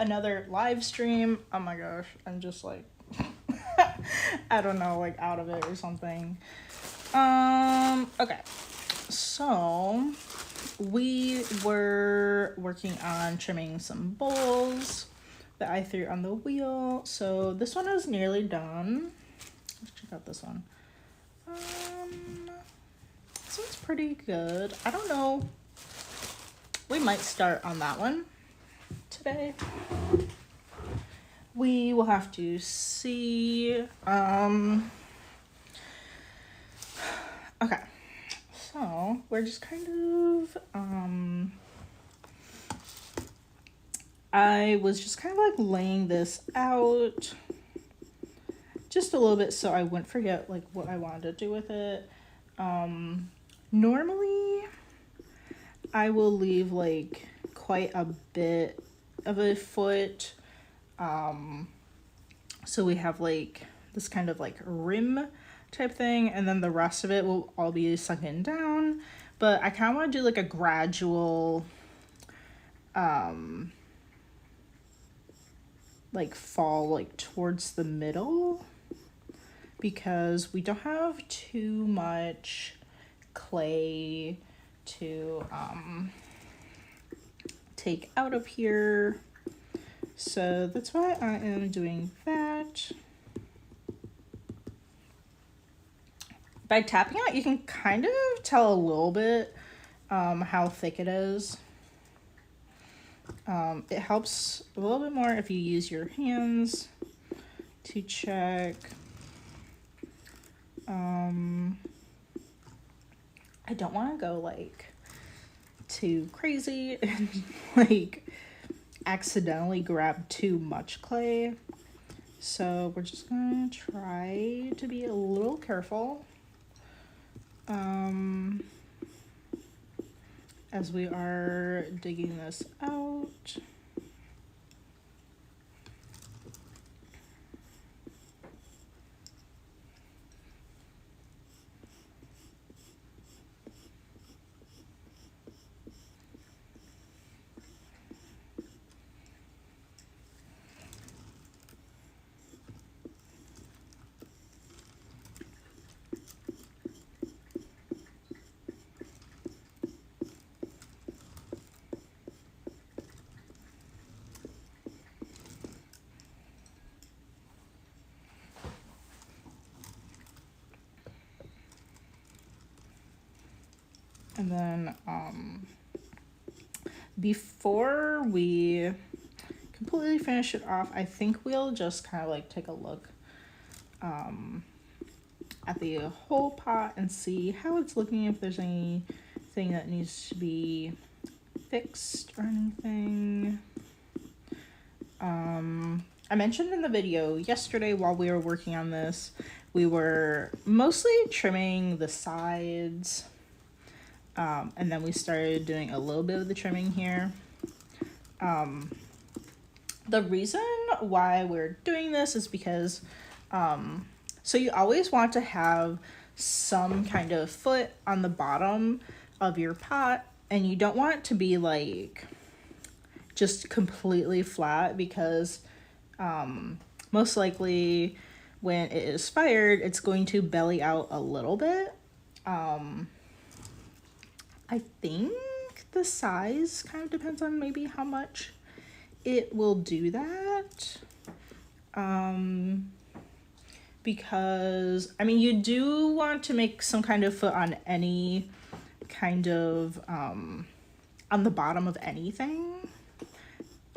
another live stream. Oh my gosh, I'm just like, I don't know, like out of it or something. Okay. So we were working on trimming some bowls that I threw on the wheel. So this one is nearly done. Let's check out this one. This one's pretty good. I don't know. We might start on that one today. We will have to see. Okay. So we're just kind of, I was just kind of like laying this out just a little bit so I wouldn't forget like what I wanted to do with it. Normally I will leave like quite a bit of a foot. So we have like this kind of like rim type thing, and then the rest of it will all be sunken down. But I kind of want to do like a gradual like fall like towards the middle, because we don't have too much clay to take out of here. So that's why I am doing that. By tapping out, you can kind of tell a little bit how thick it is. It helps a little bit more if you use your hands to check. I don't want to go like too crazy and like accidentally grab too much clay. So we're just gonna try to be a little careful as we are digging this out. And then before we completely finish it off, I think we'll just kind of like take a look at the whole pot and see how it's looking, if there's anything that needs to be fixed or anything. I mentioned in the video yesterday while we were working on this, we were mostly trimming the sides, and then we started doing a little bit of the trimming here. The reason why we're doing this is because so you always want to have some kind of foot on the bottom of your pot, and you don't want it to be like just completely flat, because most likely when it is fired, it's going to belly out a little bit. I think the size kind of depends on maybe how much it will do that. Because, I mean, you do want to make some kind of foot on any kind of, on the bottom of anything,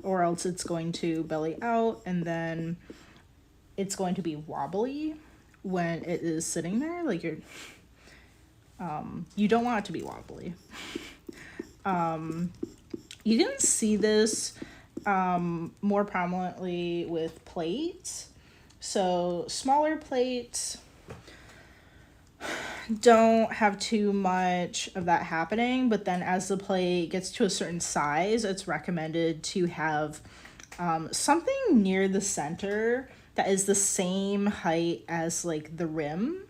or else it's going to belly out, and then it's going to be wobbly when it is sitting there. Like you're, you don't want it to be wobbly. You can see this more prominently with plates. So smaller plates don't have too much of that happening, but then as the plate gets to a certain size, it's recommended to have something near the center that is the same height as like the rim,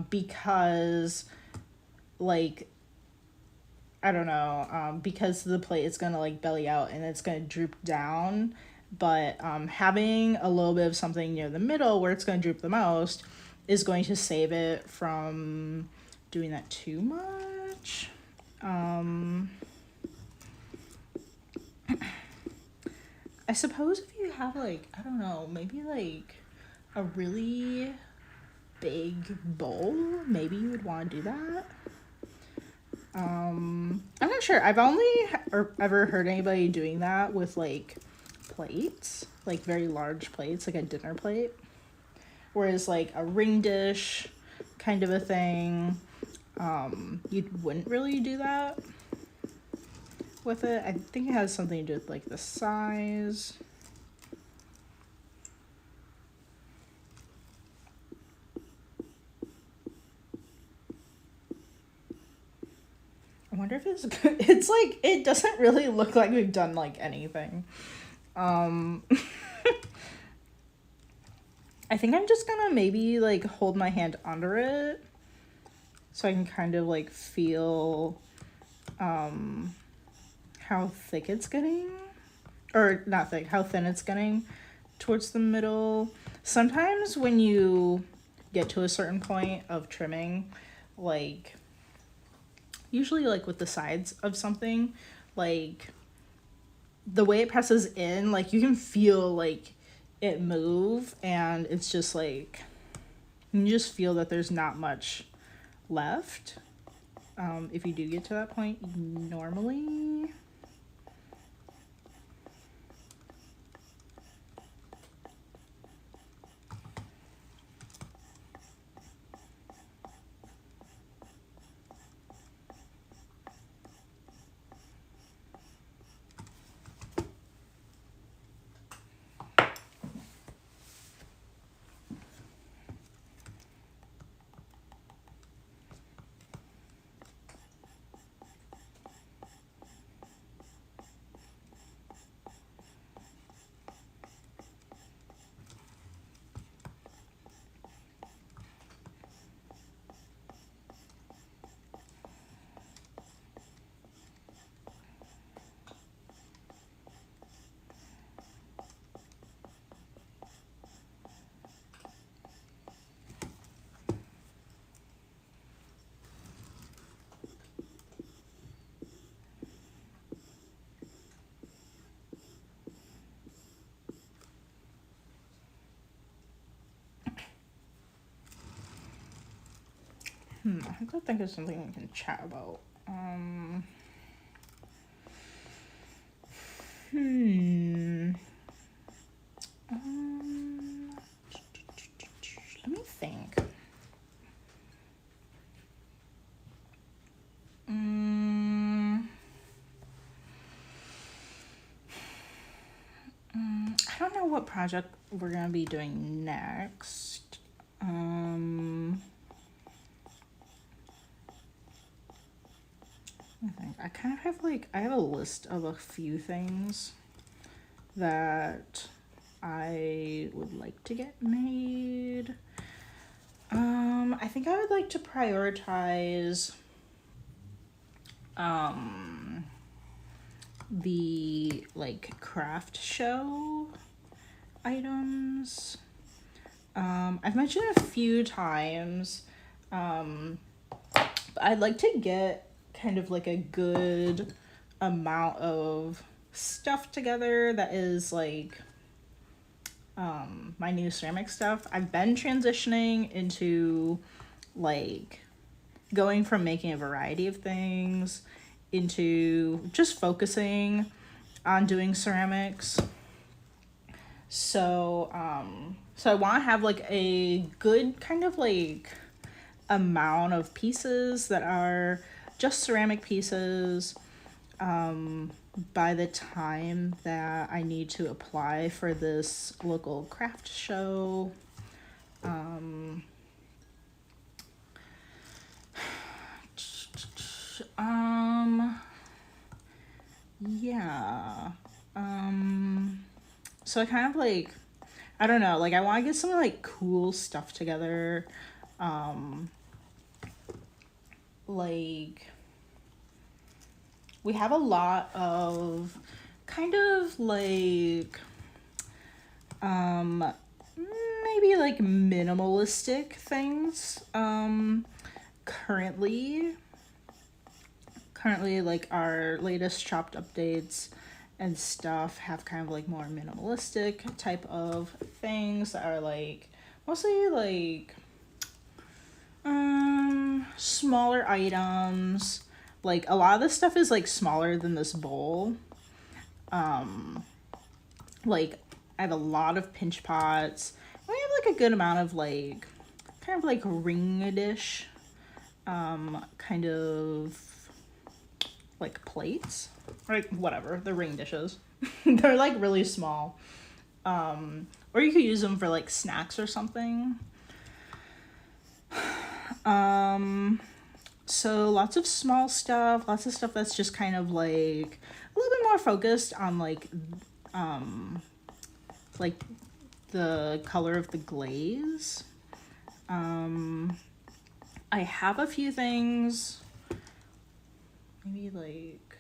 because like I don't know, because the plate is gonna like belly out and it's gonna droop down. But having a little bit of something near the middle where it's gonna droop the most is going to save it from doing that too much. I suppose if you have like, I don't know, maybe like a really big bowl, maybe you would want to do that. I'm not sure. I've only ever heard anybody doing that with like plates, like very large plates, like a dinner plate. Whereas like a ring dish kind of a thing, you wouldn't really do that with it. I think it has something to do with like the size. I wonder if it's good. It's like, it doesn't really look like we've done like anything. I think I'm just gonna maybe like hold my hand under it so I can kind of like feel how thick it's getting, or not thick, how thin it's getting towards the middle. Sometimes when you get to a certain point of trimming, like usually like with the sides of something, like the way it presses in, like you can feel like it move, and it's just like you just feel that there's not much left. If you do get to that point normally. I have to think of something we can chat about. Let me think. I don't know what project we're gonna be doing next. I kind of have like, I have a list of a few things that I would like to get made. I think I would like to prioritize the like craft show items. I've mentioned a few times, but I'd like to get kind of like a good amount of stuff together that is like my new ceramic stuff. I've been transitioning into like going from making a variety of things into just focusing on doing ceramics. So I want to have like a good kind of like amount of pieces that are just ceramic pieces by the time that I need to apply for this local craft show. Yeah. So I kind of like, I don't know, like I want to get some like cool stuff together. Like we have a lot of kind of like maybe like minimalistic things currently like our latest chopped updates and stuff have kind of like more minimalistic type of things that are like mostly like smaller items. Like a lot of this stuff is like smaller than this bowl. Like I have a lot of pinch pots. We have like a good amount of like kind of like ring dish kind of like plates, like whatever, the ring dishes. They're like really small. Or you could use them for like snacks or something. So lots of small stuff, lots of stuff that's just kind of like a little bit more focused on like the color of the glaze. I have a few things, maybe like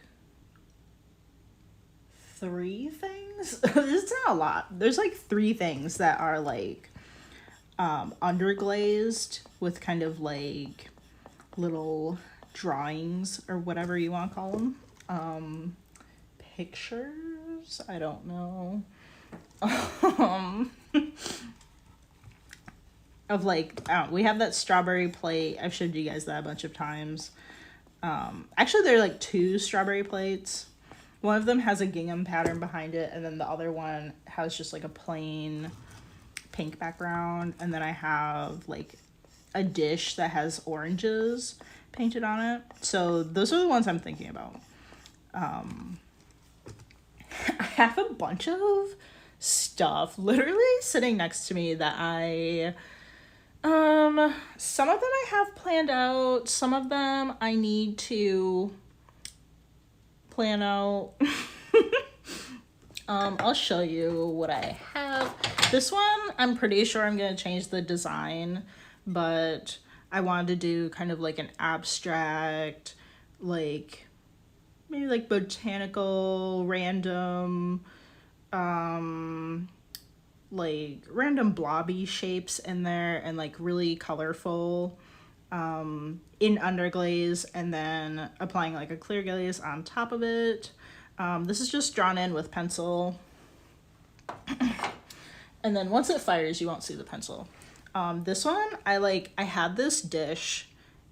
3 things. It's not a lot. There's like 3 things that are like underglazed with kind of like little drawings or whatever you want to call them. Pictures? I don't know. Of like, we have that strawberry plate. I've showed you guys that a bunch of times. Actually, there are like 2 strawberry plates. One of them has a gingham pattern behind it, and then the other one has just like a plain pink background. And then I have like a dish that has oranges painted on it. So those are the ones I'm thinking about. I have a bunch of stuff literally sitting next to me that some of them I have planned out, some of them I need to plan out. I'll show you what I have. This one, I'm pretty sure I'm gonna change the design, but I wanted to do kind of like an abstract, like maybe like botanical, random, like random blobby shapes in there and like really colorful in underglaze, and then applying like a clear glaze on top of it. This is just drawn in with pencil. And then once it fires, you won't see the pencil. This one, I had this dish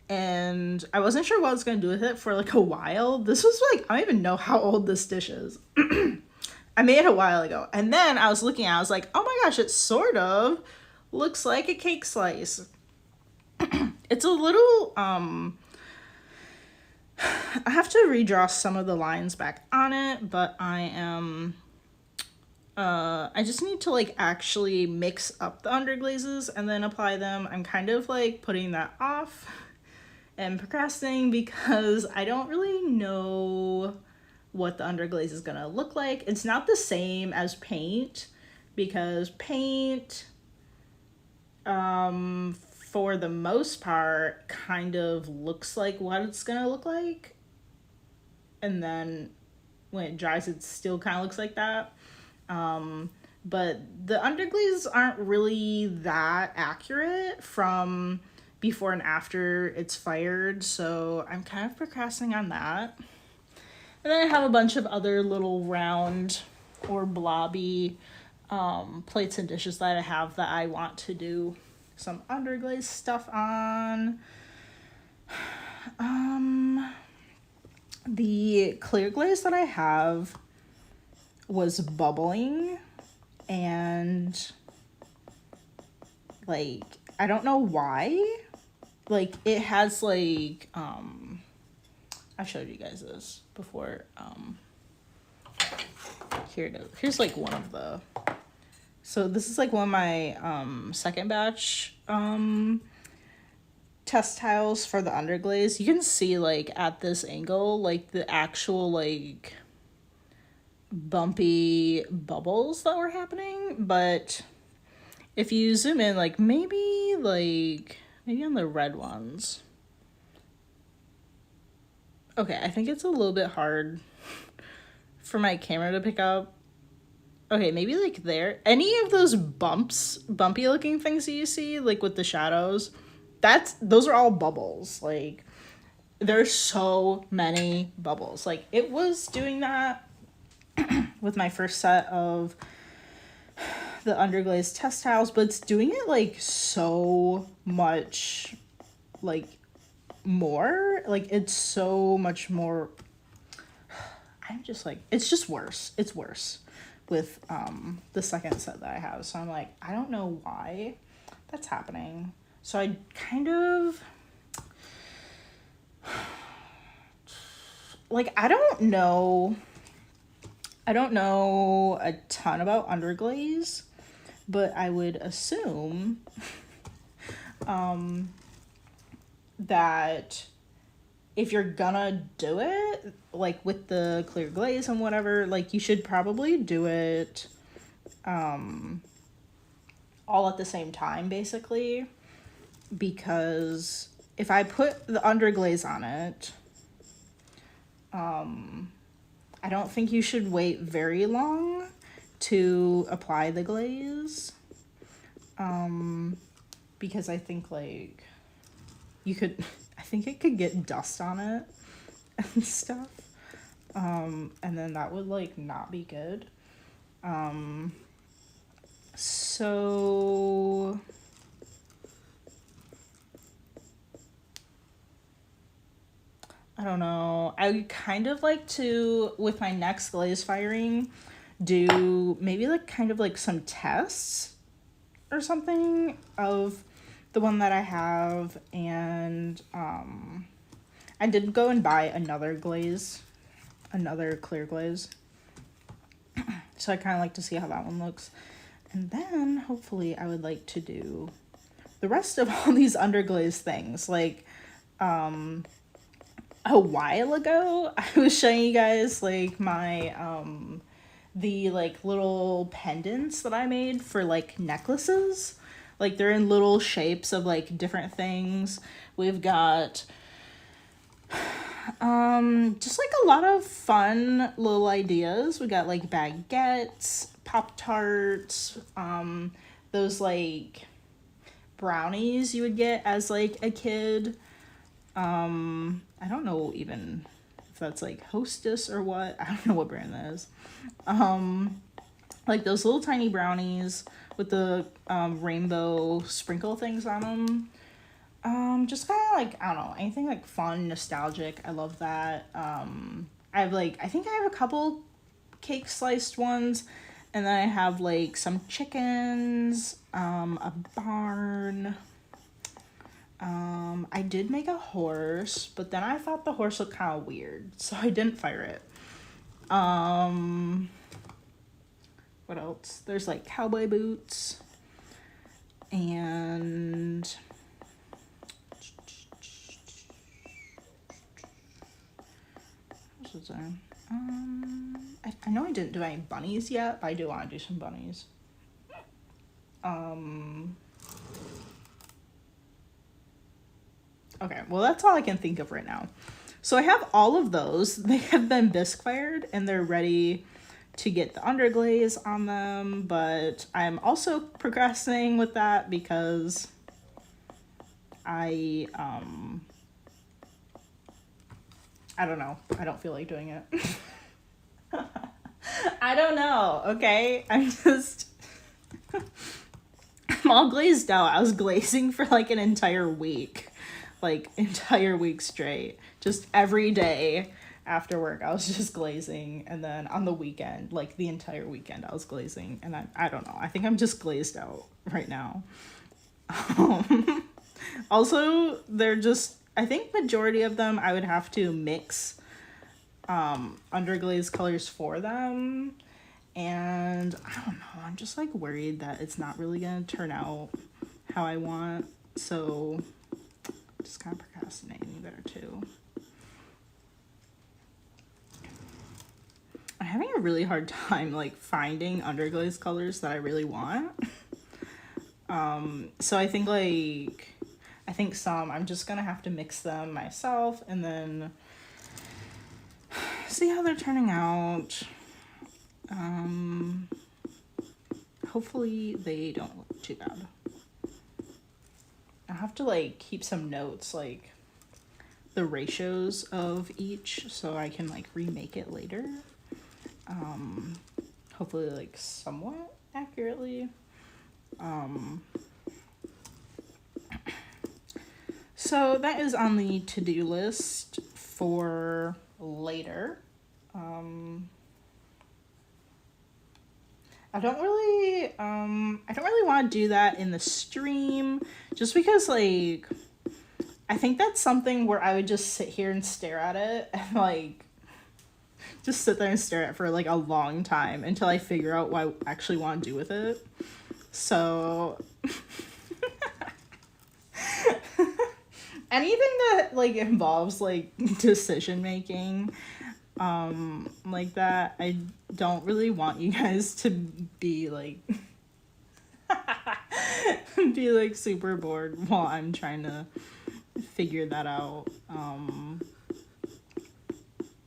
and I wasn't sure what I was going to do with it for like a while. This was like, I don't even know how old this dish is. I made it a while ago. And then I was looking at it, I was like, oh my gosh, it sort of looks like a cake slice. It's a little, I have to redraw some of the lines back on it, but I just need to like actually mix up the underglazes and then apply them. I'm kind of like putting that off and procrastinating because I don't really know what the underglaze is gonna look like. It's not the same as paint, because paint, for the most part, kind of looks like what it's gonna look like, and then when it dries it still kind of looks like that. But the underglazes aren't really that accurate from before and after it's fired, so I'm kind of procrastinating on that. And then I have a bunch of other little round or blobby plates and dishes that I have that I want to do some underglaze stuff on. The clear glaze that I have was bubbling, and like I don't know why. Like it has like I showed you guys this before. Here it is. Here's like one of the, so this is like one of my second batch test tiles for the underglaze. You can see like at this angle like the actual like bumpy bubbles that were happening, but if you zoom in, like maybe on the red ones. Okay, I think it's a little bit hard for my camera to pick up. Okay, maybe like there. Any of those bumpy looking things that you see, like with the shadows, those are all bubbles. Like, there's so many bubbles. Like, it was doing that with my first set of the underglaze test tiles, but it's doing it like so much, like, more. Like, it's so much more. I'm just like, it's just worse. It's worse with the second set that I have. So I'm like, I don't know why that's happening. So I kind of like, I don't know a ton about underglaze, but I would assume that if you're gonna do it, like with the clear glaze and whatever, like you should probably do it all at the same time, basically, because if I put the underglaze on it, I don't think you should wait very long to apply the glaze, because I think like I think it could get dust on it and stuff, and then that would like not be good. So I don't know. I would kind of like to, with my next glaze firing, do maybe like kind of like some tests or something of the one that I have. And I did go and buy another clear glaze. So I kind of like to see how that one looks. And then hopefully I would like to do the rest of all these underglaze things. Like, a while ago, I was showing you guys like my the like little pendants that I made for like necklaces. Like, they're in little shapes of like different things. We've got just like a lot of fun little ideas. We got like baguettes, Pop-Tarts, those like brownies you would get as like a kid. I don't know even if that's like Hostess or what. I don't know what brand that is. Like those little tiny brownies with the rainbow sprinkle things on them. Just kind of like, I don't know, anything like fun, nostalgic. I love that. I have like, I think I have a couple cake sliced ones, and then I have like some chickens, a barn. I did make a horse, but then I thought the horse looked kind of weird, so I didn't fire it. What else? There's like cowboy boots, and what was there? I know I didn't do any bunnies yet, but I do want to do some bunnies. Okay, well, that's all I can think of right now. So I have all of those. They have been bisque fired and they're ready to get the underglaze on them, but I'm also procrastinating with that because I don't know. I don't feel like doing it. I don't know, okay? I'm all glazed out. I was glazing for like an entire week. Like, entire week straight. Just every day after work, I was just glazing. And then on the weekend, like the entire weekend, I was glazing. And I don't know. I think I'm just glazed out right now. Also, they're just, I think majority of them, I would have to mix underglaze colors for them. And I don't know. I'm just like worried that it's not really going to turn out how I want. So just kind of procrastinating there too. I'm having a really hard time like finding underglaze colors that I really want. So I think some I'm just gonna have to mix them myself, and then see how they're turning out. Hopefully they don't look too bad. I have to like keep some notes, like the ratios of each, so I can like remake it later. Hopefully like somewhat accurately. So that is on the to-do list for later. I don't really want to do that in the stream, just because like I think that's something where I would just sit here and stare at it and like just sit there and stare at it for like a long time until I figure out what I actually want to do with it. So anything that like involves like decision making like that, I don't really want you guys to be like be like super bored while I'm trying to figure that out.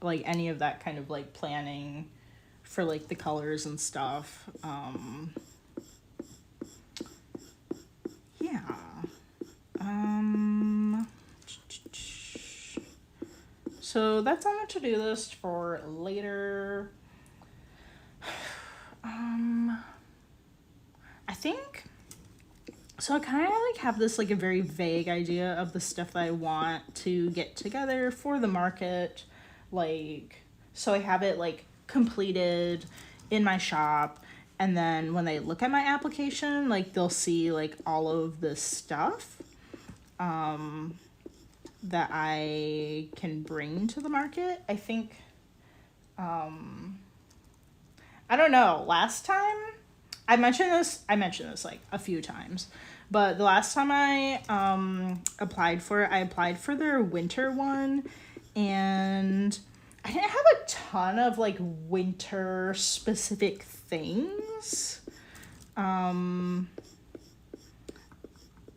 Like any of that kind of like planning for like the colors and stuff. Yeah. So that's on the to-do list for later. I think, so I kind of like have this like a very vague idea of the stuff that I want to get together for the market. Like, so I have it like completed in my shop, and then when they look at my application, like they'll see like all of this stuff that I can bring to the market. I think, I don't know, last time I mentioned this like a few times, but the last time I applied for their winter one, and I didn't have a ton of like winter specific things. I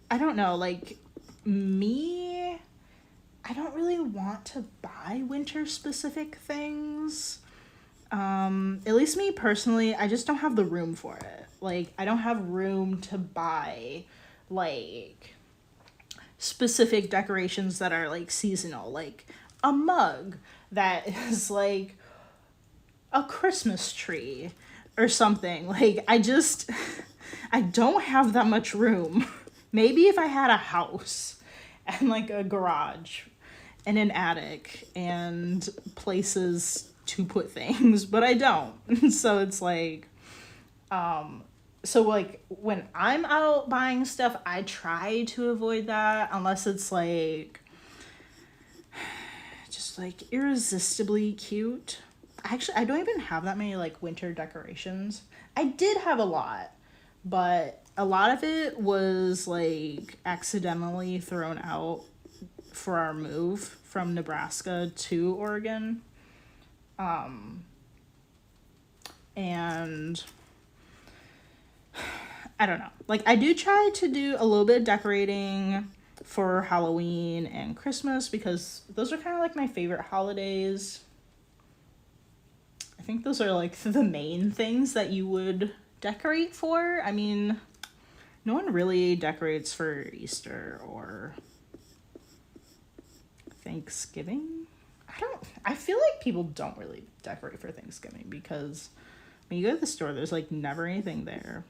don't know, like me, I don't really want to buy winter specific things. At least me personally, I just don't have the room for it. Like, I don't have room to buy like specific decorations that are like seasonal, like a mug that is like a Christmas tree or something. Like, I don't have that much room. Maybe if I had a house and like a garage and an attic and places to put things, but I don't. So it's like, so like when I'm out buying stuff, I try to avoid that unless it's like just like irresistibly cute. Actually, I don't even have that many like winter decorations. I did have a lot, but a lot of it was like accidentally thrown out for our move from Nebraska to Oregon. And I don't know. Like, I do try to do a little bit of decorating for Halloween and Christmas because those are kind of like my favorite holidays. I think those are like the main things that you would decorate for. I mean, no one really decorates for Easter or Thanksgiving. I feel like people don't really decorate for Thanksgiving because when you go to the store, there's like never anything there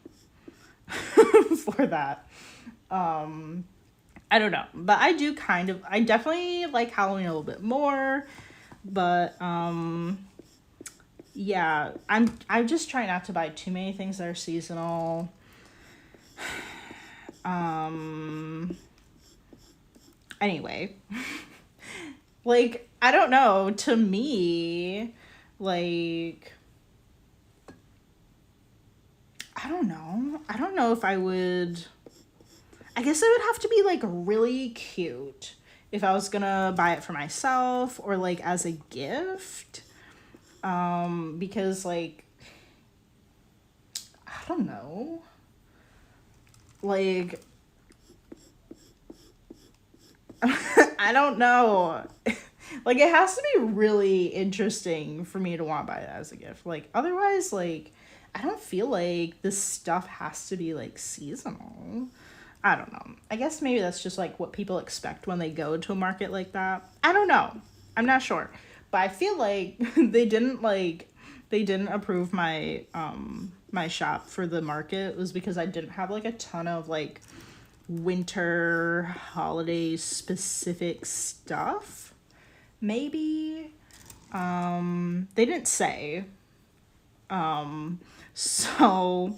for that. I don't know, but I definitely like Halloween a little bit more, but yeah, I just try not to buy too many things that are seasonal. Anyway, like, I don't know, to me, like, I don't know if I would, I guess it would have to be like really cute if I was gonna buy it for myself or like as a gift. Because like, I don't know, like, I don't know. Like, it has to be really interesting for me to want to buy that as a gift. Like, otherwise, like, I don't feel like this stuff has to be, like, seasonal. I don't know. I guess maybe that's just, like, what people expect when they go to a market like that. I don't know. I'm not sure. But I feel like they didn't approve my shop for the market was because I didn't have, like, a ton of, like, winter holiday specific stuff. Maybe they didn't say. So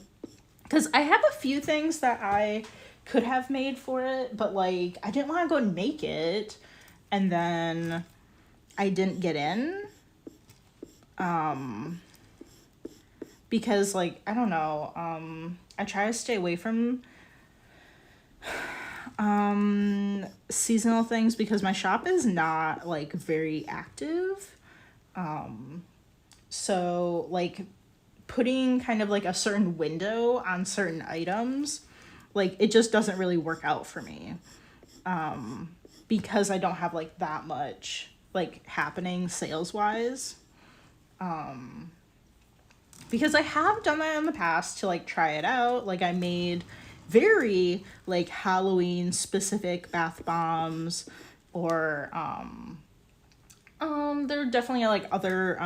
because I have a few things that I could have made for it, but like I didn't want to go and make it and then I didn't get in because like I don't know, I try to stay away from seasonal things because my shop is not like very active. So like putting kind of like a certain window on certain items, like it just doesn't really work out for me. Because I don't have like that much like happening sales wise. Because I have done that in the past to like try it out. Like I made very like Halloween specific bath bombs or there are definitely like other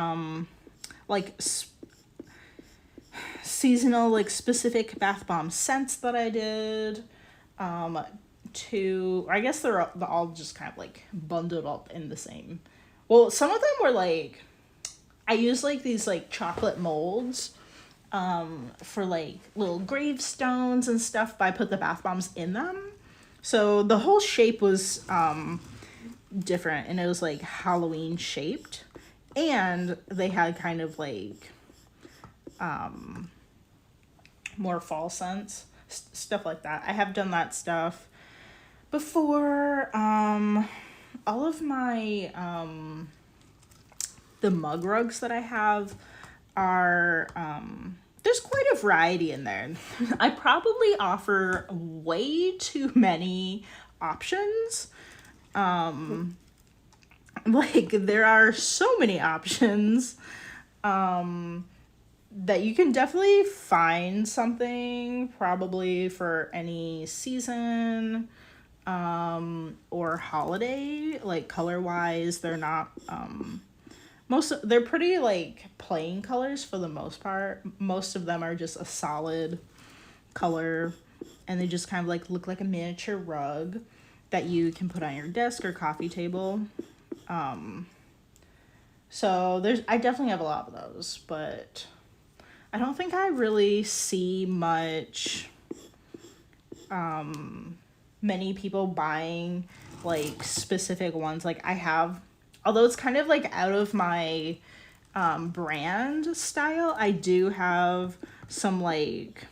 like seasonal like specific bath bomb scents that I did to I guess they're all just kind of like bundled up in the same. Well, some of them were like I used like these like chocolate molds for like little gravestones and stuff, but I put the bath bombs in them. So the whole shape was different and it was like Halloween shaped. And they had kind of like more fall scents, stuff like that. I have done that stuff before. All of my the mug rugs that I have are there's quite a variety in there. I probably offer way too many options. Like there are so many options that you can definitely find something probably for any season or holiday. Like color wise, they're not they're pretty like plain colors for the most part. Most of them are just a solid color and they just kind of like look like a miniature rug that you can put on your desk or coffee table. So I definitely have a lot of those, but I don't think I really see much many people buying like specific ones. Like I have, although it's kind of like out of my brand style, I do have some like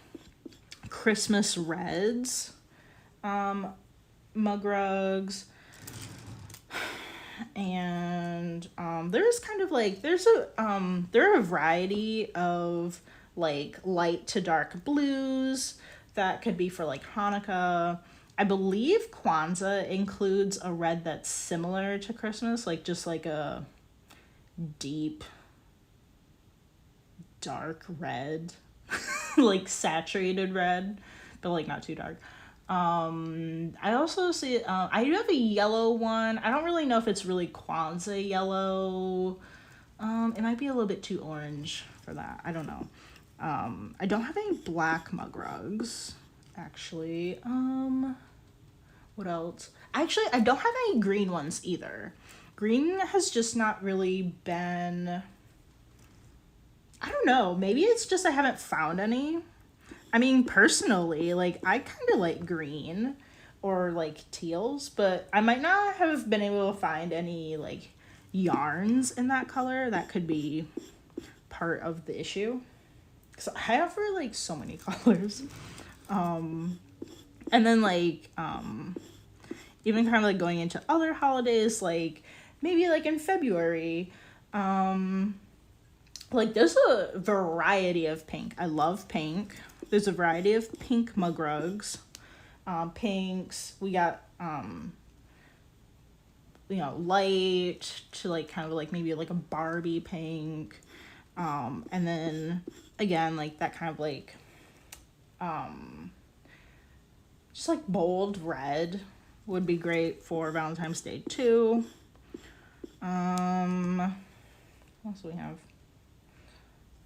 Christmas reds mug rugs. And there's kind of like there are a variety of like light to dark blues that could be for like Hanukkah. I believe Kwanzaa includes a red that's similar to Christmas, like just like a deep dark red like saturated red, but like not too dark. I also see, I do have a yellow one. I don't really know if it's really Kwanzaa yellow. It might be a little bit too orange for that. I don't know. I don't have any black mug rugs, actually. What else? Actually, I don't have any green ones either. Green has just not really been, I don't know. Maybe it's just I haven't found any. I mean, personally, like, I kind of like green or, like, teals, but I might not have been able to find any, like, yarns in that color. That could be part of the issue. Because I offer, like, so many colors. And then, like, even kind of, like, going into other holidays, like, maybe, like, in February, like, there's a variety of pink. I love pink. There's a variety of pink mug rugs. Pinks. We got light to like kind of like maybe like a Barbie pink. And then again, like that kind of like just like bold red would be great for Valentine's Day too. What else do we have?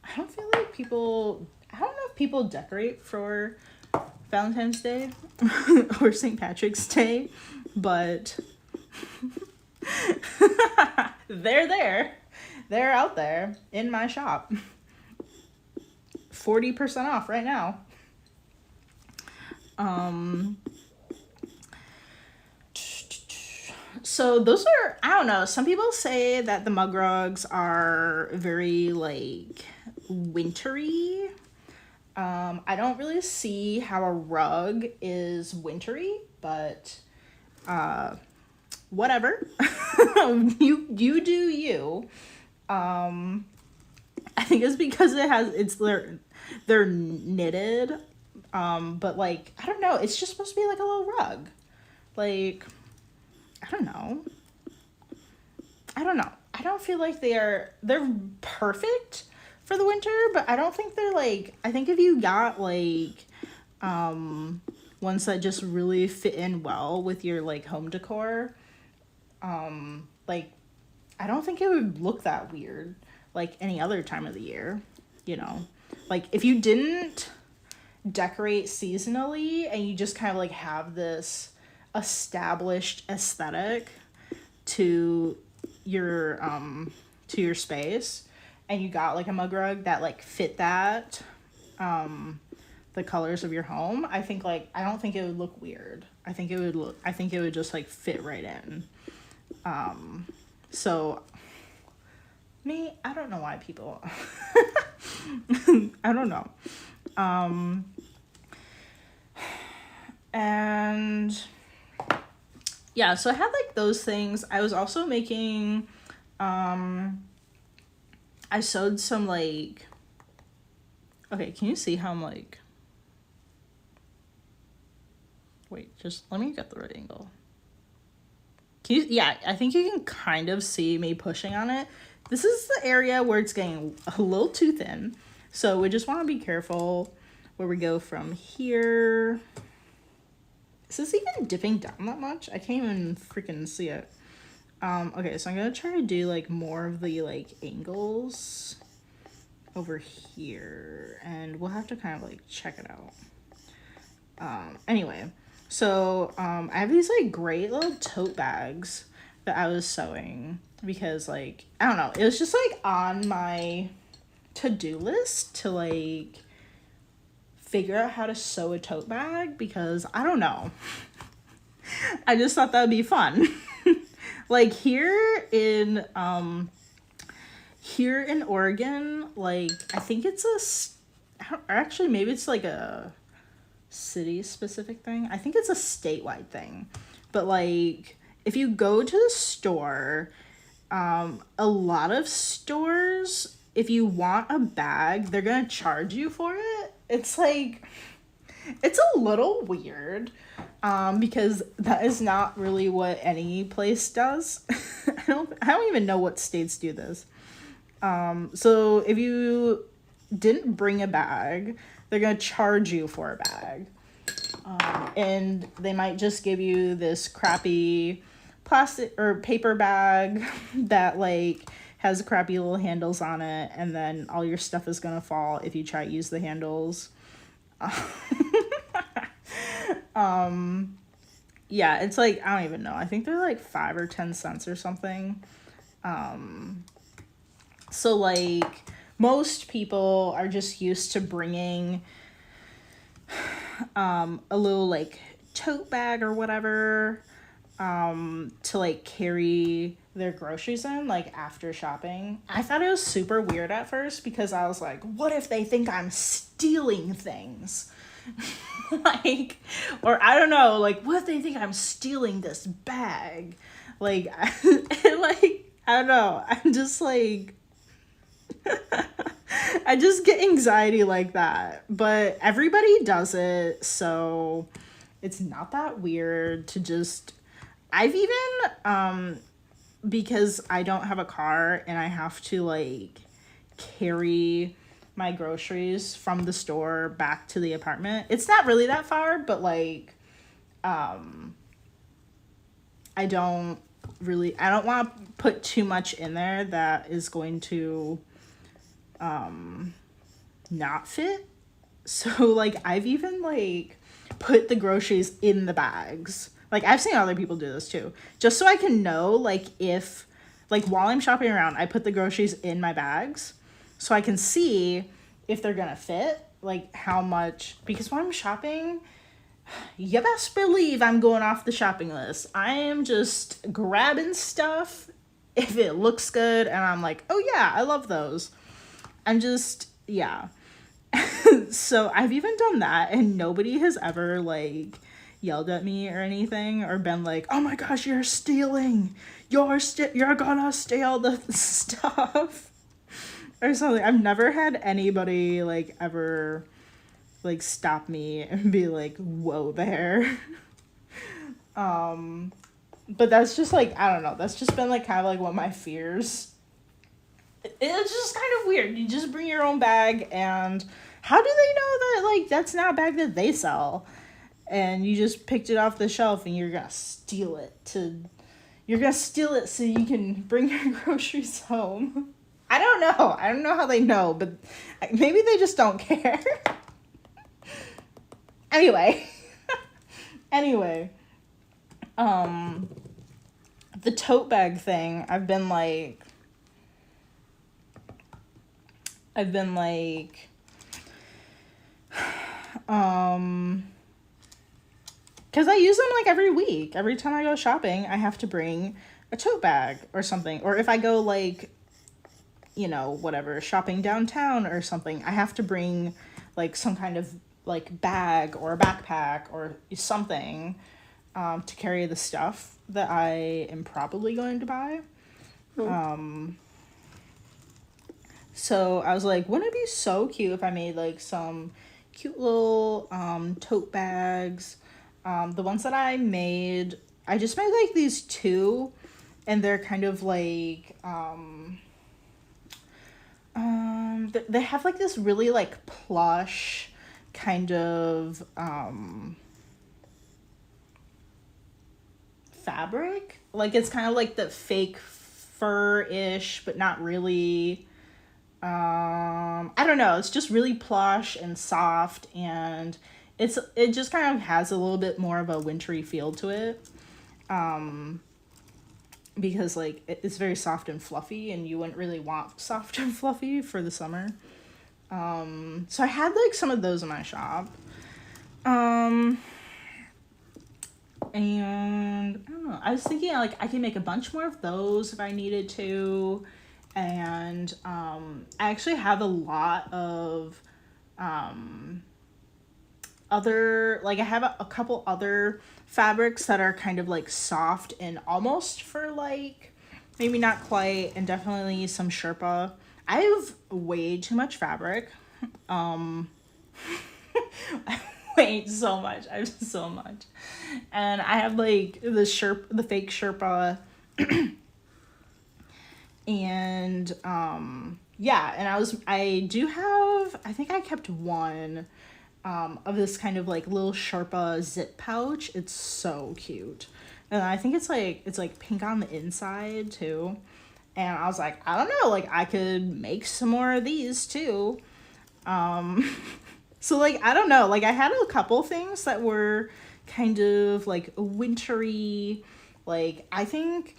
I don't know if people decorate for Valentine's Day or St. Patrick's Day, but they're there. They're out there in my shop. 40% off right now. So those are, I don't know, some people say that the mug rugs are very like wintry. I don't really see how a rug is wintry, but whatever. you do you. I think it's because they're knitted. But like, I don't know, it's just supposed to be like a little rug. Like, I don't know. I don't feel like they're perfect for the winter, but I don't think they're like, I think if you got like ones that just really fit in well with your like home decor, like I don't think it would look that weird like any other time of the year, Like if you didn't decorate seasonally and you just kind of like have this established aesthetic to your space, and you got like a mug rug that like fit that the colors of your home, I don't think it would look weird. I think it would just like fit right in. So I don't know why people I don't know. And yeah, so I had like those things. I was also making, I sewed some like, okay, can you see how I'm like, wait, just let me get the right angle. Yeah, I think you can kind of see me pushing on it. This is the area where it's getting a little too thin. So we just want to be careful where we go from here. Is this even dipping down that much? I can't even freaking see it. Okay, so I'm gonna try to do like more of the like angles over here, and we'll have to kind of like check it out. Anyway, so I have these like great little tote bags that I was sewing because like, I don't know, it was just like on my to-do list to like figure out how to sew a tote bag, because I don't know. I just thought that would be fun. Like here in Oregon, like I think it's actually maybe it's like a city specific thing. I think it's a statewide thing. But like if you go to the store, a lot of stores, if you want a bag, they're gonna charge you for it. It's like, it's a little weird, because that is not really what any place does. I don't even know what states do this. So if you didn't bring a bag, they're gonna charge you for a bag. And they might just give you this crappy plastic or paper bag that like has crappy little handles on it, and then all your stuff is gonna fall if you try to use the handles. Yeah, it's like, I don't even know. I think they're like 5 or 10 cents or something. So like most people are just used to bringing a little like tote bag or whatever to like carry their groceries in like after shopping. I thought it was super weird at first because I was like, what if they think I'm stealing things? Like, or I don't know, like what if they think I'm stealing this bag? Like like I don't know, I'm just like I just get anxiety like that, but everybody does it, so it's not that weird to just, I've even because I don't have a car and I have to like carry my groceries from the store back to the apartment. It's not really that far, but like I don't I don't want to put too much in there that is going to not fit. So like I've even like put the groceries in the bags. Like I've seen other people do this too. Just so I can know like if like while I'm shopping around, I put the groceries in my bags so I can see if they're gonna fit, like how much, because when I'm shopping, you best believe I'm going off the shopping list. I am just grabbing stuff if it looks good and I'm like, oh yeah, I love those. I'm just, yeah. So I've even done that and nobody has ever like yelled at me or anything or been like, oh my gosh, you're stealing. You're gonna steal the stuff or something. I've never had anybody like ever like stop me and be like, whoa there. But that's just like, I don't know, that's just been like kind of like one of my fears. It's just kind of weird. You just bring your own bag and how do they know that like that's not a bag that they sell and you just picked it off the shelf and you're gonna steal it so you can bring your groceries home. I don't know how they know, but maybe they just don't care. Anyway, the tote bag thing, I've been like, because I use them like every week. Every time I go shopping, I have to bring a tote bag or something. Or if I go like, you know, whatever, shopping downtown or something, I have to bring like some kind of like bag or a backpack or something to carry the stuff that I am probably going to buy. So I was like, wouldn't it be so cute if I made like some cute little tote bags? The ones that I made, I just made like these two, and they're kind of like they have like this really like plush kind of fabric. Like it's kind of like the fake fur-ish, but not really. I don't know. It's just really plush and soft, and it just kind of has a little bit more of a wintry feel to it. Because like it's very soft and fluffy, and you wouldn't really want soft and fluffy for the summer. So I had like some of those in my shop. And I don't know. I was thinking like I could make a bunch more of those if I needed to. And I actually have a lot of other, like I have a couple other fabrics that are kind of like soft and almost for like, maybe not quite, and definitely some Sherpa. I have way too much fabric. Wait, so much. I have so much. And I have like the fake Sherpa. And yeah, and I do have, I think I kept one of this kind of like little Sherpa zip pouch. It's so cute. And I think it's like pink on the inside too. And I was like, I don't know, like I could make some more of these too. So like, I don't know, like I had a couple things that were kind of like wintry. Like I think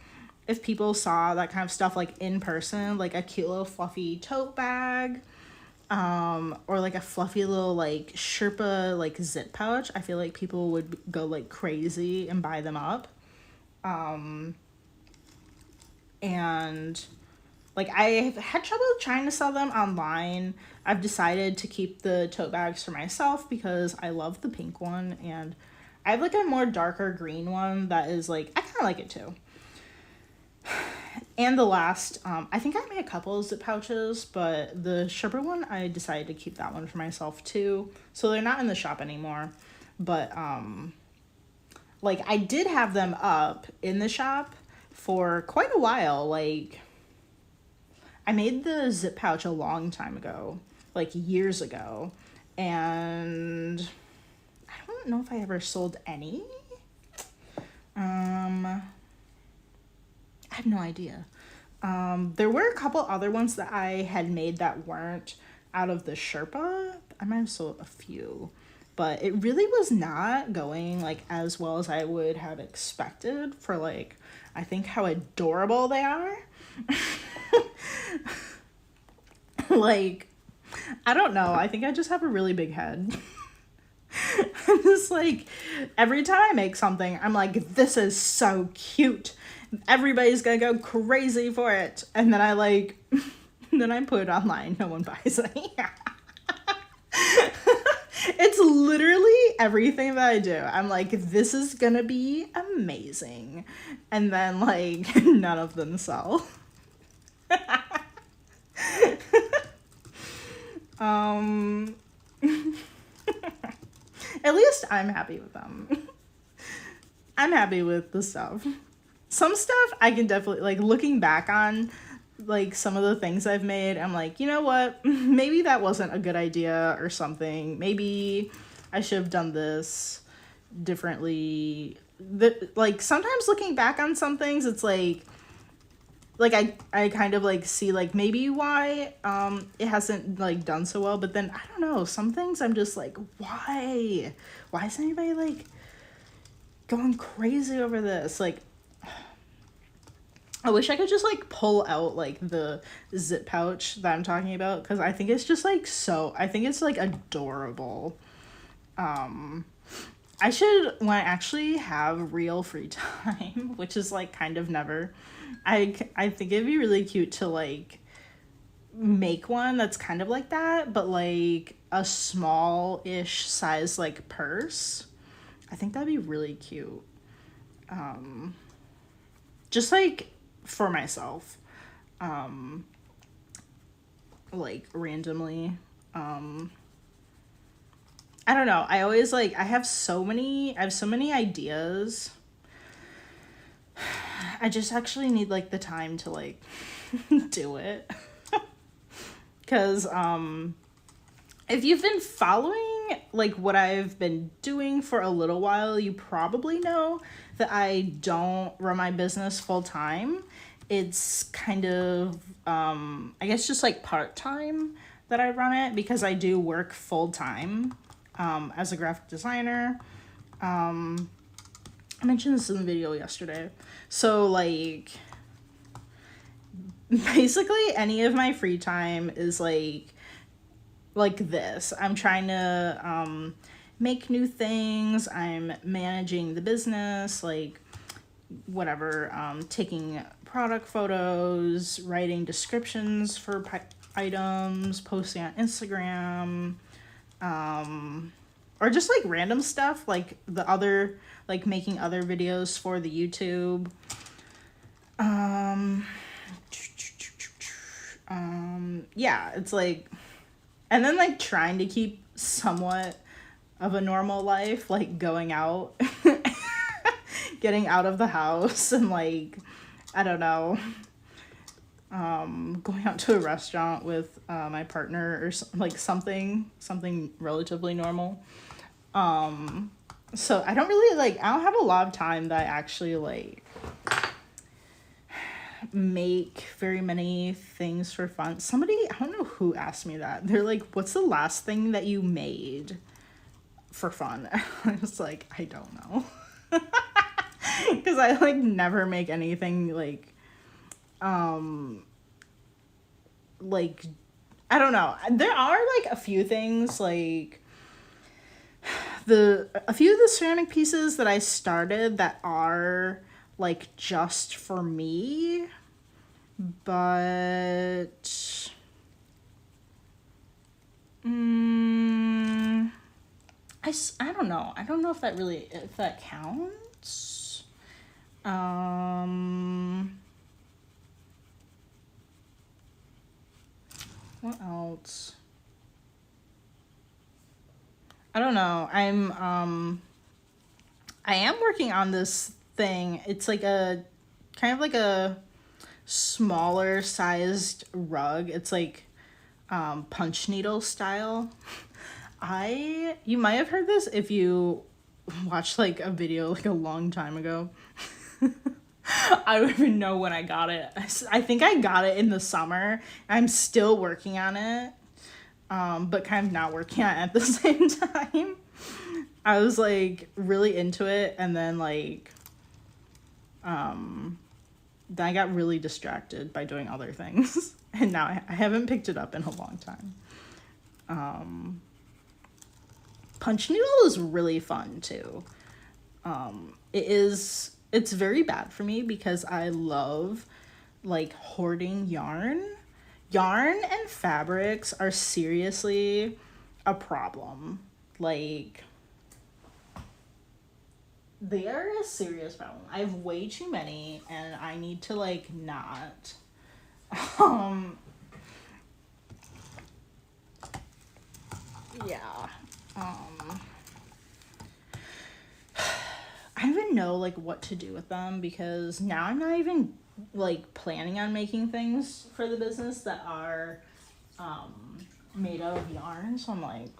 if people saw that kind of stuff like in person, like a cute little fluffy tote bag, or like a fluffy little like Sherpa like zip pouch, I feel like people would go like crazy and buy them up. And like I've had trouble trying to sell them online. I've decided to keep the tote bags for myself because I love the pink one, and I have like a more darker green one that is like, I kind of like it too. And the last, I think I made a couple of zip pouches, but the Sherpa one, I decided to keep that one for myself too. So they're not in the shop anymore, but like I did have them up in the shop for quite a while. Like, I made the zip pouch a long time ago, like years ago, and I don't know if I ever sold any. I have no idea. There were a couple other ones that I had made that weren't out of the Sherpa. I might have sold a few, but it really was not going like as well as I would have expected for like, I think how adorable they are. Like, I don't know. I think I just have a really big head. I'm just like, every time I make something, I'm like, this is so cute. Everybody's gonna go crazy for it. And then I like, then I put it online. No one buys it. It's literally everything that I do. I'm like, this is gonna be amazing. And then like, none of them sell. At least I'm happy with them. I'm happy with the stuff. Some stuff I can definitely, like, looking back on, like, some of the things I've made, I'm like, you know what? Maybe that wasn't a good idea or something. Maybe I should have done this differently. Like, sometimes looking back on some things, it's like I kind of like see like maybe why it hasn't like done so well, but then I don't know, some things I'm just like, why is anybody like going crazy over this? Like, I wish I could just like pull out like the zip pouch that I'm talking about, because I think it's just like I think it's like adorable. I should, when I actually have real free time, which is like kind of never, I think it'd be really cute to like make one that's kind of like that, but like a small-ish size like purse. I think that'd be really cute. Just like for myself. Like randomly. I don't know. I always like, I have so many ideas. I just actually need like the time to like do it. Cause if you've been following like what I've been doing for a little while, you probably know that I don't run my business full time. It's kind of I guess just like part-time that I run it, because I do work full time as a graphic designer. I mentioned this in the video yesterday. So like basically any of my free time is like this. I'm trying to make new things. I'm managing the business, like whatever, taking product photos, writing descriptions for items, posting on Instagram, or just like random stuff, like making other videos for the YouTube. Yeah, it's like, and then like trying to keep somewhat of a normal life, like going out, getting out of the house, and like, I don't know, going out to a restaurant with my partner, or like something relatively normal. So I don't really like, I don't have a lot of time that I actually like make very many things for fun. Somebody, I don't know who asked me that. They're like, what's the last thing that you made for fun? I was like, I don't know. Because I like never make anything like I don't know. There are like a few things, like a few of the ceramic pieces that I started that are like just for me, but I don't know. I don't know if that counts. What else? I don't know. I am working on this thing. It's like a kind of like a smaller sized rug. It's like punch needle style. You might have heard this if you watched like a video like a long time ago. I don't even know when I got it. I think I got it in the summer. I'm still working on it, but kind of not working on it at the same time. I was like really into it, and then like then I got really distracted by doing other things, and now I haven't picked it up in a long time. Punch Noodle is really fun too. It's very bad for me because I love like hoarding yarn. Yarn and fabrics are seriously a problem. Like, they are a serious problem. I have way too many and I need to like not. Yeah. I don't even know like what to do with them because now I'm not even like planning on making things for the business that are made out of yarn. So I'm like,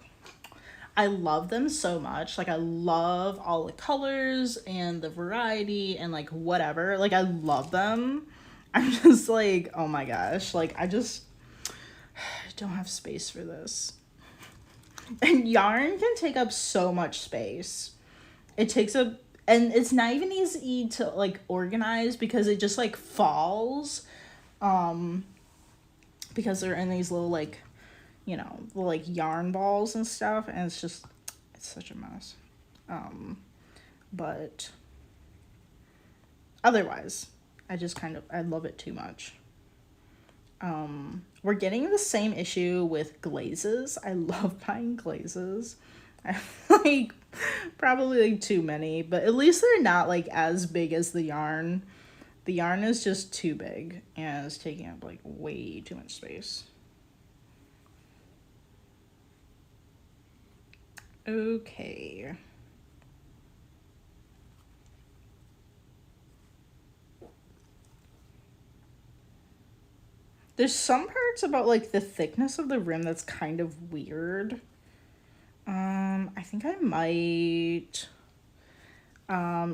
I love them so much. Like, I love all the colors and the variety and like whatever. Like, I love them. I'm just like, oh my gosh. Like, I don't have space for this. And yarn can take up so much space. It takes up, and it's not even easy to like organize because it just like falls. Because they're in these little like, you know, like yarn balls and stuff, and it's such a mess. But otherwise, I love it too much. We're getting the same issue with glazes. I love buying glazes. I have like probably like too many, but at least they're not like as big as the yarn. The yarn is just too big and it's taking up like way too much space. Okay. There's some parts about like the thickness of the rim that's kind of weird. I think I might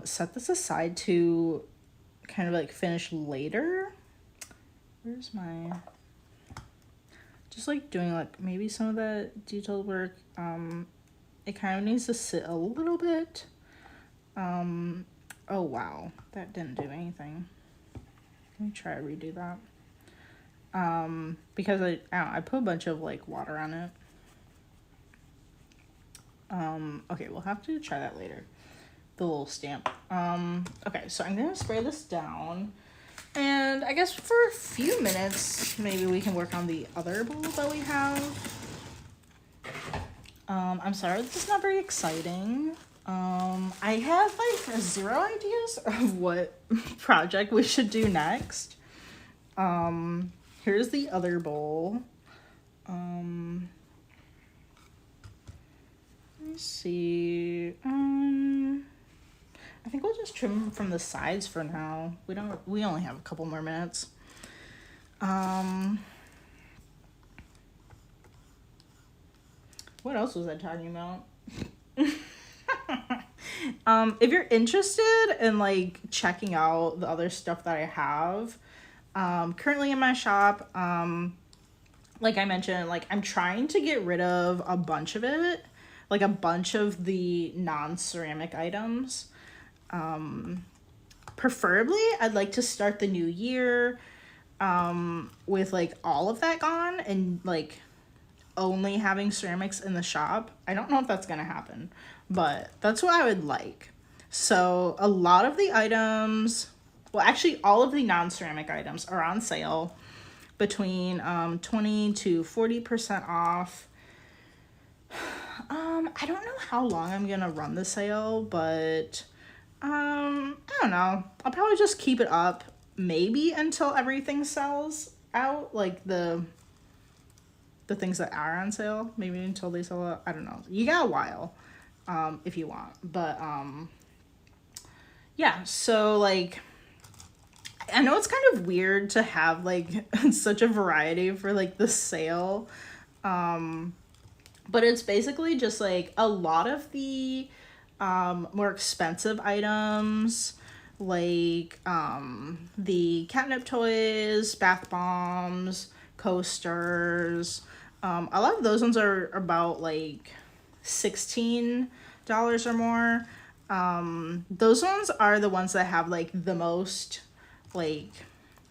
set this aside to kind of like finish later. Where's my, just like doing like maybe some of the detailed work. It kind of needs to sit a little bit. Oh wow, that didn't do anything. Let me try to redo that. Because I put a bunch of like water on it. Okay, we'll have to try that later. The little stamp. Okay, so I'm gonna spray this down. And I guess for a few minutes, maybe we can work on the other bowl that we have. I'm sorry, this is not very exciting. I have like 0 ideas of what project we should do next. Here's the other bowl. Let me see. I think we'll just trim from the sides for now. We only have a couple more minutes. What else was I talking about? If you're interested in like checking out the other stuff that I have, currently in my shop, like I mentioned, like I'm trying to get rid of a bunch of it, like a bunch of the non-ceramic items. Preferably I'd like to start the new year with like all of that gone and like only having ceramics in the shop. I don't know if that's gonna happen, but that's what I would like. So a lot of the items, well actually all of the non-ceramic items are on sale between 20 to 40% off. I don't know how long I'm gonna run the sale, but I don't know. I'll probably just keep it up maybe until everything sells out, like the things that are on sale, maybe until they sell out. I don't know. You got a while if you want, but yeah, so like I know it's kind of weird to have like such a variety for like the sale. But it's basically just like a lot of the more expensive items, like the catnip toys, bath bombs, coasters. A lot of those ones are about like $16 or more. Those ones are the ones that have like the most like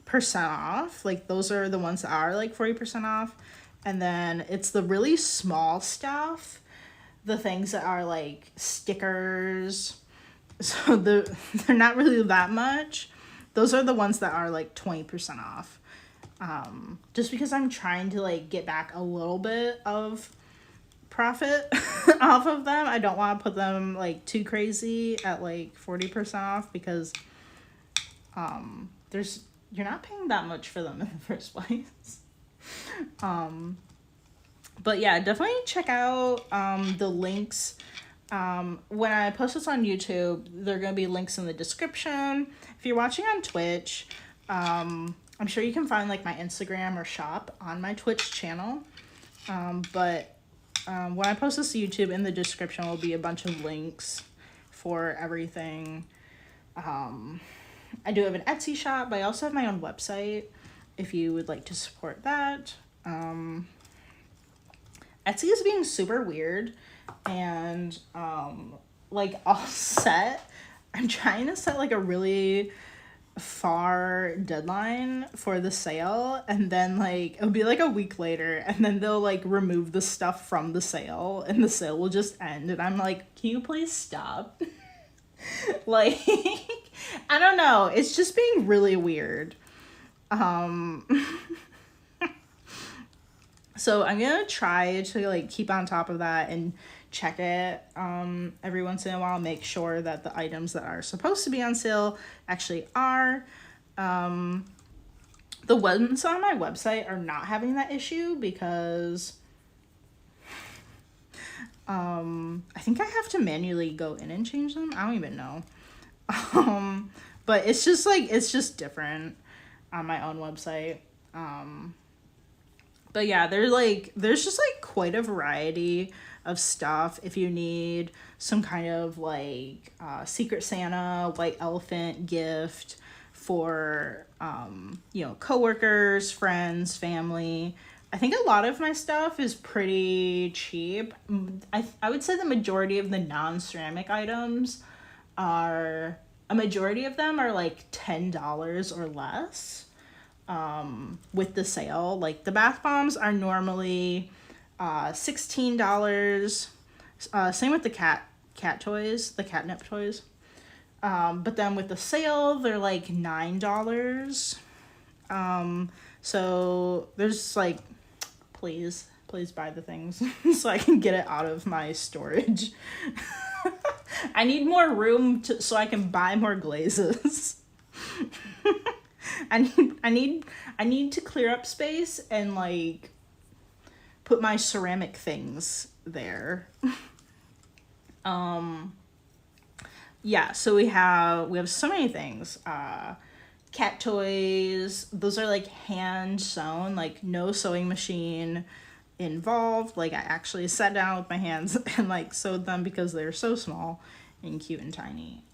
percent off. Like those are the ones that are like 40% off. And then it's the really small stuff, the things that are like stickers. So they're not really that much. Those are the ones that are like 20% off. Just because I'm trying to like get back a little bit of profit off of them. I don't want to put them like too crazy at like 40% off, because you're not paying that much for them in the first place. But yeah, definitely check out the links. When I post this on YouTube, there are going to be links in the description. If you're watching on Twitch, I'm sure you can find like my Instagram or shop on my Twitch channel. But when I post this to YouTube, in the description will be a bunch of links for everything. I do have an Etsy shop, but I also have my own website if you would like to support that. Etsy is being super weird, and like I'm trying to set like a really far deadline for the sale, and then like it'll be like a week later, and then they'll like remove the stuff from the sale, and the sale will just end, and I'm like, can you please stop? Like, I don't know, it's just being really weird. So I'm gonna try to like keep on top of that and check it every once in a while, make sure that the items that are supposed to be on sale actually are. The ones on my website are not having that issue, because I think I have to manually go in and change them. I don't even know. But it's just different on my own website. But yeah, there's just like quite a variety of stuff. If you need some kind of like Secret Santa, white elephant gift for coworkers, friends, family, I think a lot of my stuff is pretty cheap. I would say the majority of the non-ceramic items a majority of them are like $10 or less. With the sale, like the bath bombs are normally $16. Same with the cat toys, the catnip toys. But then with the sale, they're like $9. So there's like, please buy the things so I can get it out of my storage. I need more room so I can buy more glazes. I need to clear up space and like put my ceramic things there. Yeah, so we have so many things. Cat toys, those are like hand sewn, like no sewing machine involved. Like I actually sat down with my hands and like sewed them because they're so small and cute and tiny.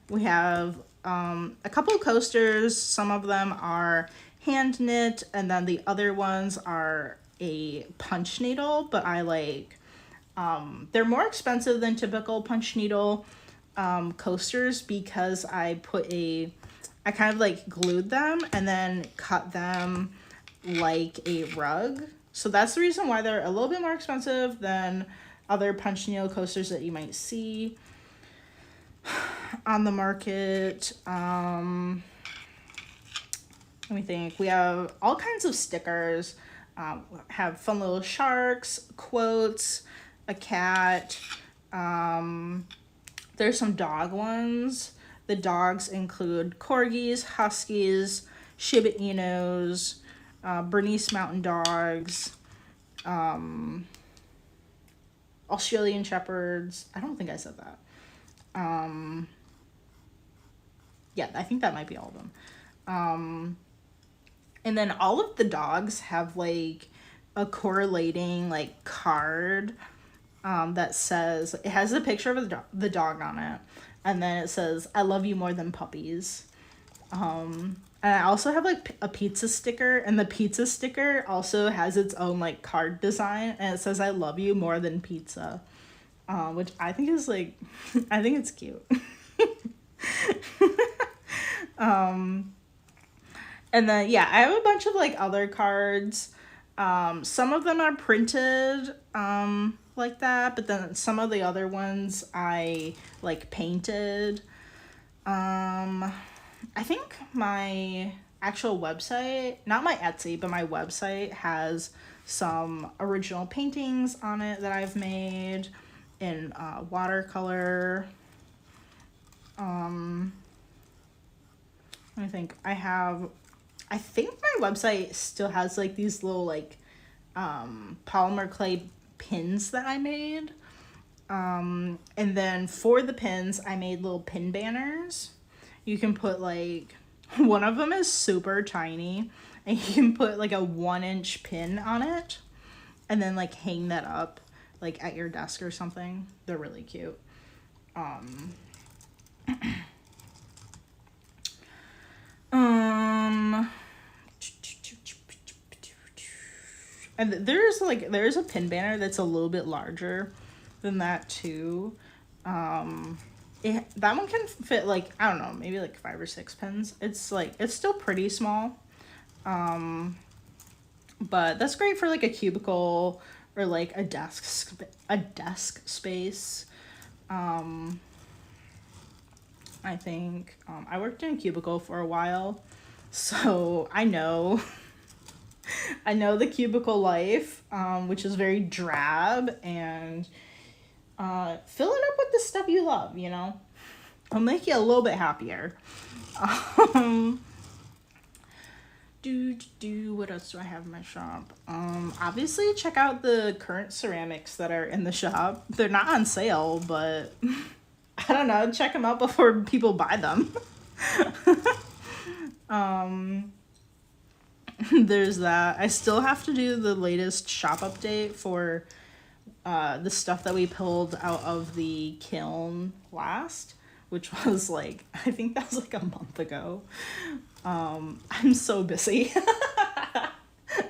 We have a couple of coasters. Some of them are hand knit, and then the other ones are a punch needle, but I like they're more expensive than typical punch needle coasters, because I kind of like glued them and then cut them like a rug. So that's the reason why they're a little bit more expensive than other punch needle coasters that you might see on the market. Let me think. We have all kinds of stickers. Have fun little sharks, quotes, a cat. There's some dog ones. The dogs include corgis, huskies, Shiba Inus, Bernese Mountain Dogs, Australian Shepherds. I don't think I said that. Yeah, I think that might be all of them. And then all of the dogs have like a correlating like card that says, it has a picture of the dog on it, and then it says, "I love you more than puppies." And I also have like a pizza sticker, and the pizza sticker also has its own like card design, and it says, "I love you more than pizza," which I think is like, I think it's cute. And then yeah, I have a bunch of like other cards. Some of them are printed like that, but then some of the other ones I like painted. I think my actual website, not my Etsy, but my website has some original paintings on it that I've made in watercolor. I think my website still has like these little like polymer clay pins that I made. And then for the pins, I made little pin banners. You can put like, one of them is super tiny, and you can put like a 1-inch pin on it and then like hang that up like at your desk or something. They're really cute. And there's a pin banner that's a little bit larger than that too. That one can fit like, I don't know, maybe like 5 or 6 pins. It's still pretty small. But that's great for like a cubicle or like a desk space. I think I worked in a cubicle for a while, so I know the cubicle life, which is very drab, and fill it up with the stuff you love, you know? It'll make you a little bit happier. What else do I have in my shop? Obviously check out the current ceramics that are in the shop. They're not on sale, but I don't know, check them out before people buy them. There's that. I still have to do the latest shop update for the stuff that we pulled out of the kiln last, which was like, I think that was like a month ago. I'm so busy.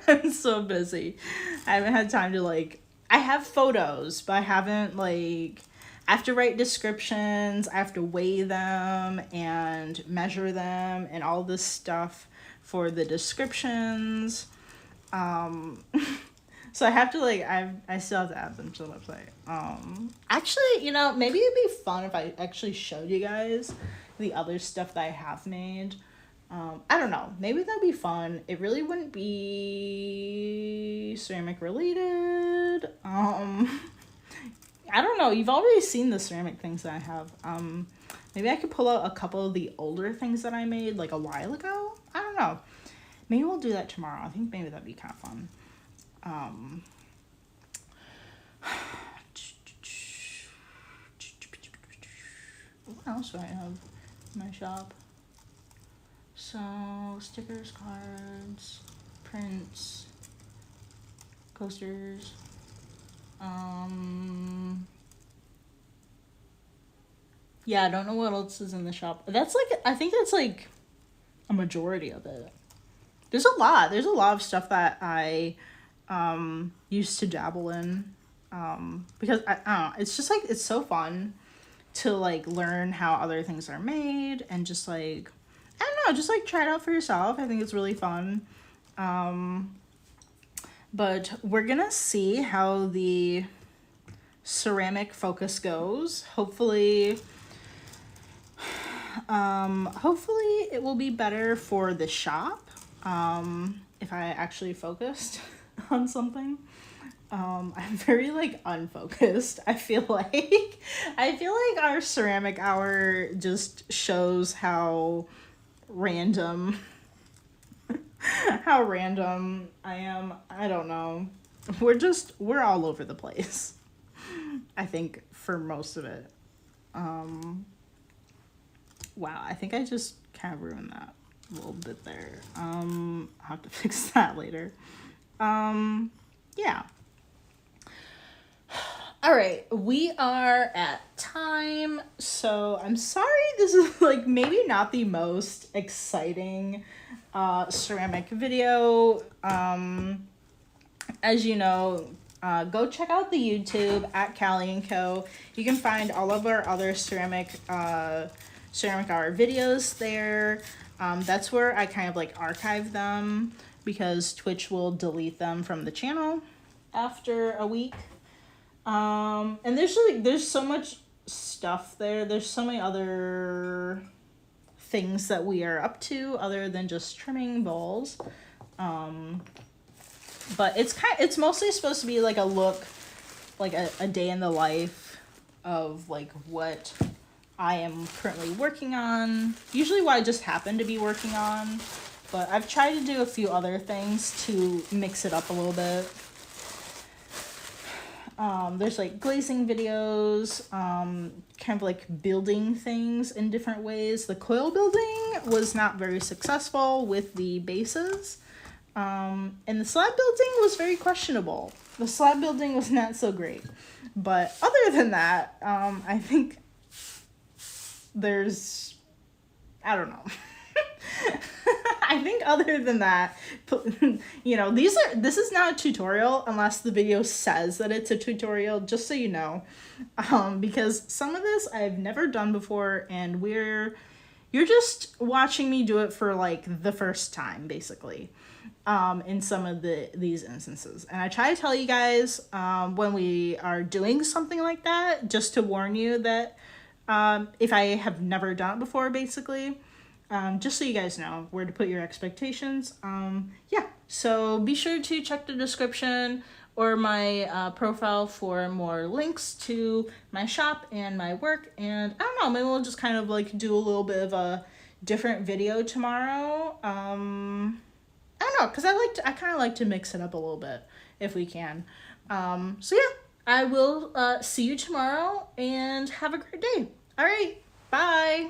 I'm so busy. I haven't had time to like, I have photos, but I haven't like, I have to write descriptions, I have to weigh them and measure them and all this stuff for the descriptions. So I have to like, I still have to add them to the website. Actually, you know, maybe it'd be fun if I actually showed you guys the other stuff that I have made. I don't know, maybe that'd be fun. It really wouldn't be ceramic related. I don't know, you've already seen the ceramic things that I have. Maybe I could pull out a couple of the older things that I made like a while ago. I don't know. Maybe we'll do that tomorrow. I think maybe that'd be kind of fun. What else do I have in my shop? So, stickers, cards, prints, coasters. Yeah, I don't know what else is in the shop. That's like, I think that's like a majority of it. There's a lot of stuff that I used to dabble in, because I don't know, it's just like, it's so fun to like learn how other things are made and just like, I don't know, just like try it out for yourself. I think it's really fun. But we're gonna see how the ceramic focus goes. Hopefully it will be better for the shop if I actually focused on something. I'm very like unfocused. I feel like our ceramic hour just shows how random I am. I don't know. We're all over the place, I think, for most of it. Wow, I think I just kind of ruined that a little bit there. I'll have to fix that later. Yeah. All right, we are at time, so I'm sorry this is like maybe not the most exciting ceramic video. As you know, go check out the YouTube at Callie & Co. You can find all of our other ceramic art videos there. That's where I kind of like archive them because Twitch will delete them from the channel after a week. And there's so much stuff there. There's so many other things that we are up to other than just trimming bowls. But it's mostly supposed to be like a look, like a day in the life of like what I am currently working on. Usually what I just happen to be working on, but I've tried to do a few other things to mix it up a little bit. There's like glazing videos, kind of like building things in different ways. The coil building was not very successful with the bases. And the slab building was very questionable. The slab building was not so great. But other than that, I think there's, I don't know. I think other than that, you know, this is not a tutorial unless the video says that it's a tutorial, just so you know. Because some of this I've never done before, and you're just watching me do it for like the first time, basically. In some of these instances. And I try to tell you guys when we are doing something like that, just to warn you that if I have never done it before, basically, just so you guys know where to put your expectations. Yeah, so be sure to check the description or my profile for more links to my shop and my work. And I don't know, maybe we'll just kind of like do a little bit of a different video tomorrow. I don't know, because I kind of like to mix it up a little bit if we can. So yeah, I will see you tomorrow and have a great day. All right, bye.